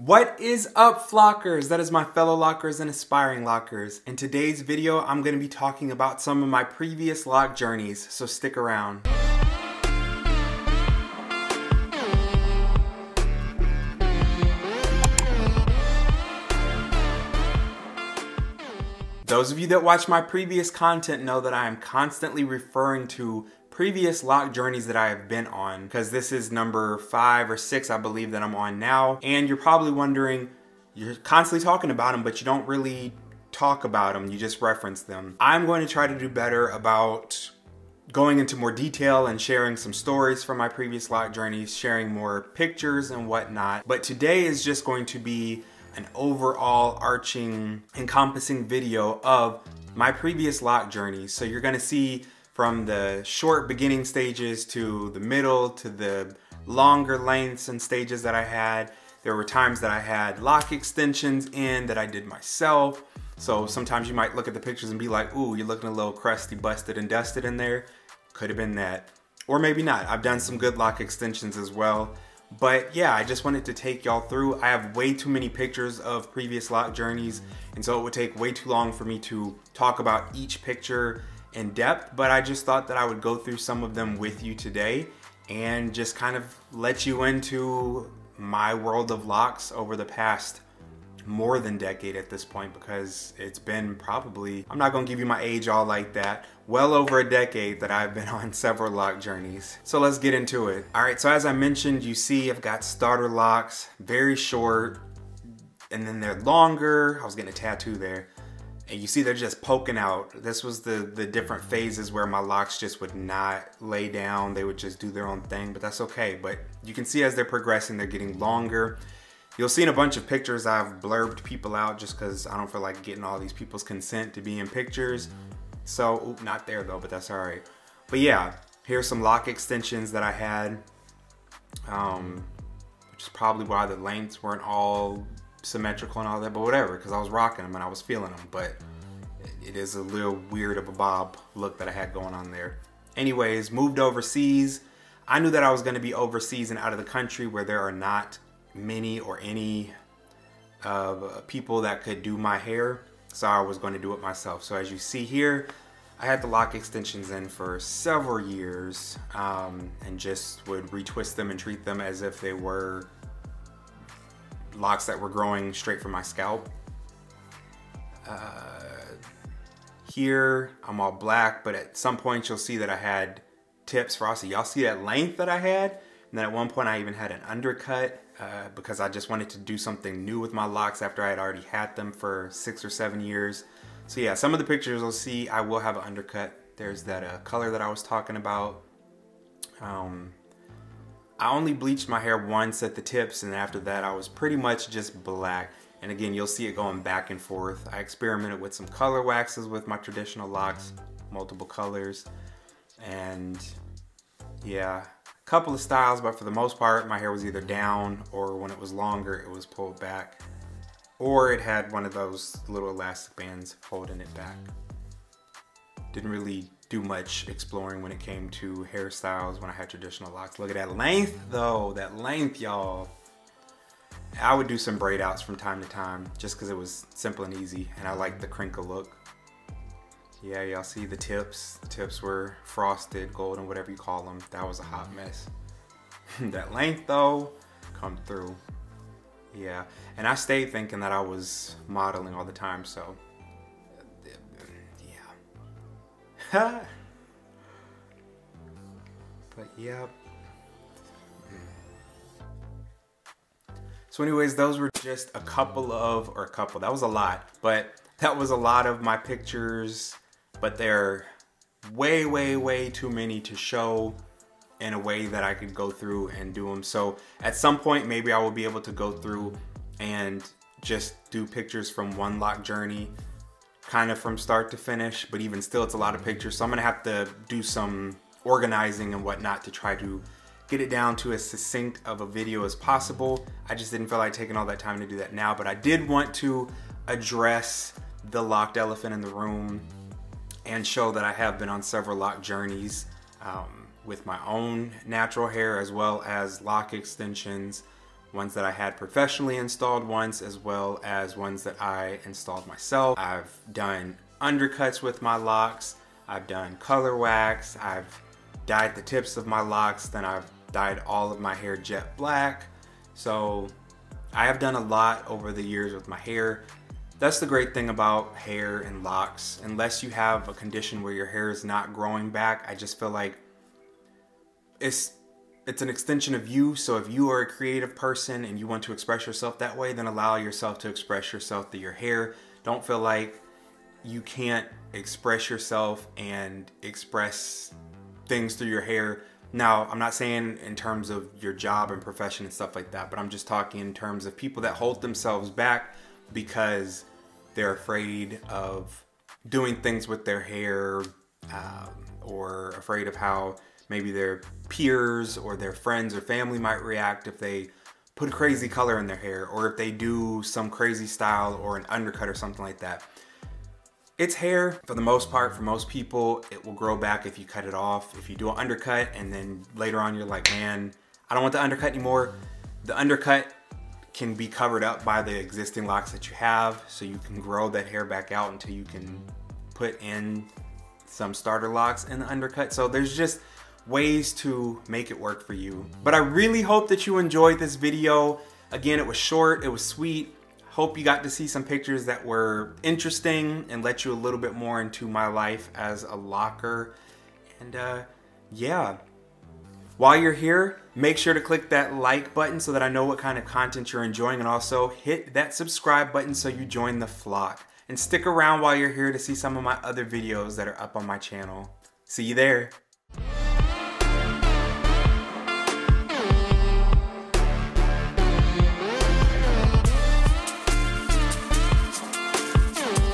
What is up, Flockers? That is my fellow lockers and aspiring lockers. In today's video, I'm going to be talking about some of my previous lock journeys, so stick around. Those of you that watch my previous content know that I am constantly referring to previous lock journeys that I have been on, because this is number 5 or 6, I believe, that I'm on now. And you're probably wondering, you're constantly talking about them, but you don't really talk about them, you just reference them. I'm going to try to do better about going into more detail and sharing some stories from my previous lock journeys, sharing more pictures and whatnot. But today is just going to be an overall arching, encompassing video of my previous lock journeys. So you're gonna see from the short beginning stages to the middle to the longer lengths and stages that I had. There were times that I had lock extensions in that I did myself. So sometimes you might look at the pictures and be like, ooh, you're looking a little crusty, busted, and dusted in there. Could have been that. Or maybe not. I've done some good lock extensions as well. But yeah, I just wanted to take y'all through. I have way too many pictures of previous lock journeys, and so it would take way too long for me to talk about each picture in depth, but I just thought that I would go through some of them with you today and just kind of let you into my world of locks over the past more than decade at this point, because it's been probably, I'm not gonna give you my age all like that, well over a decade that I've been on several lock journeys. So let's get into it. All right, so as I mentioned, you see I've got starter locks, very short, and then they're longer. I was getting a tattoo there. And you see they're just poking out. This was the different phases where my locks just would not lay down. They would just do their own thing, but that's okay. But you can see as they're progressing, they're getting longer. You'll see in a bunch of pictures I've blurbed people out just because I don't feel like getting all these people's consent to be in pictures. So, oop, not there though, but that's all right. But yeah, here's some lock extensions that I had, which is probably why the lengths weren't all symmetrical and all that, but whatever, because I was rocking them and I was feeling them. But it is a little weird of a bob look that I had going on there. Anyways, moved overseas. I knew that I was going to be overseas and out of the country where there are not many or any people that could do my hair, so I was going to do it myself. So as you see here, I had the lock extensions in for several years, and just would retwist them and treat them as if they were locks that were growing straight from my scalp. Here I'm all black, but at some point you'll see that I had tips frosted. Y'all see that length that I had? And then at one point I even had an undercut, because I just wanted to do something new with my locks after I had already had them for 6 or 7 years. So yeah, some of the pictures you'll see I will have an undercut. There's that color that I was talking about. I only bleached my hair once at the tips, and after that I was pretty much just black. And again, you'll see it going back and forth. I experimented with some color waxes with my traditional locks, multiple colors, and yeah, a couple of styles, but for the most part my hair was either down, or when it was longer it was pulled back, or it had one of those little elastic bands holding it back. Didn't really do much exploring when it came to hairstyles when I had traditional locks. Look at that length though, that length, y'all. I would do some braid outs from time to time just because it was simple and easy, and I like the crinkle look. Yeah, y'all see the tips. The tips were frosted, golden, whatever you call them. That was a hot mess. That length though, come through. Yeah, and I stayed thinking that I was modeling all the time, so yeah. But yeah. So anyways, those were just a couple, that was a lot, but that was a lot of my pictures, but they're way, way, way too many to show in a way that I could go through and do them. So at some point, maybe I will be able to go through and just do pictures from one lock journey, kind of from start to finish, but even still, it's a lot of pictures. So I'm gonna have to do some organizing and whatnot to try to get it down to as succinct of a video as possible. I just didn't feel like taking all that time to do that now, but I did want to address the locked elephant in the room and show that I have been on several lock journeys with my own natural hair, as well as lock extensions ones that I had professionally installed once, as well as ones that I installed myself. I've done undercuts with my locks. I've done color wax. I've dyed the tips of my locks. Then I've dyed all of my hair jet black. So I have done a lot over the years with my hair. That's the great thing about hair and locks. Unless you have a condition where your hair is not growing back, I just feel like it's an extension of you. So if you are a creative person and you want to express yourself that way, then allow yourself to express yourself through your hair. Don't feel like you can't express yourself and express things through your hair. Now, I'm not saying in terms of your job and profession and stuff like that, but I'm just talking in terms of people that hold themselves back because they're afraid of doing things with their hair, or afraid of how maybe their peers or their friends or family might react if they put a crazy color in their hair, or if they do some crazy style or an undercut or something like that. It's hair for the most part. For most people, it will grow back if you cut it off. If you do an undercut and then later on you're like, man, I don't want the undercut anymore. The undercut can be covered up by the existing locks that you have, so you can grow that hair back out until you can put in some starter locks in the undercut. So there's just ways to make it work for you. But I really hope that you enjoyed this video. Again, it was short, it was sweet. Hope you got to see some pictures that were interesting and let you a little bit more into my life as a locker. And yeah, while you're here, make sure to click that like button so that I know what kind of content you're enjoying, and also hit that subscribe button so you join the flock. And stick around while you're here to see some of my other videos that are up on my channel. See you there.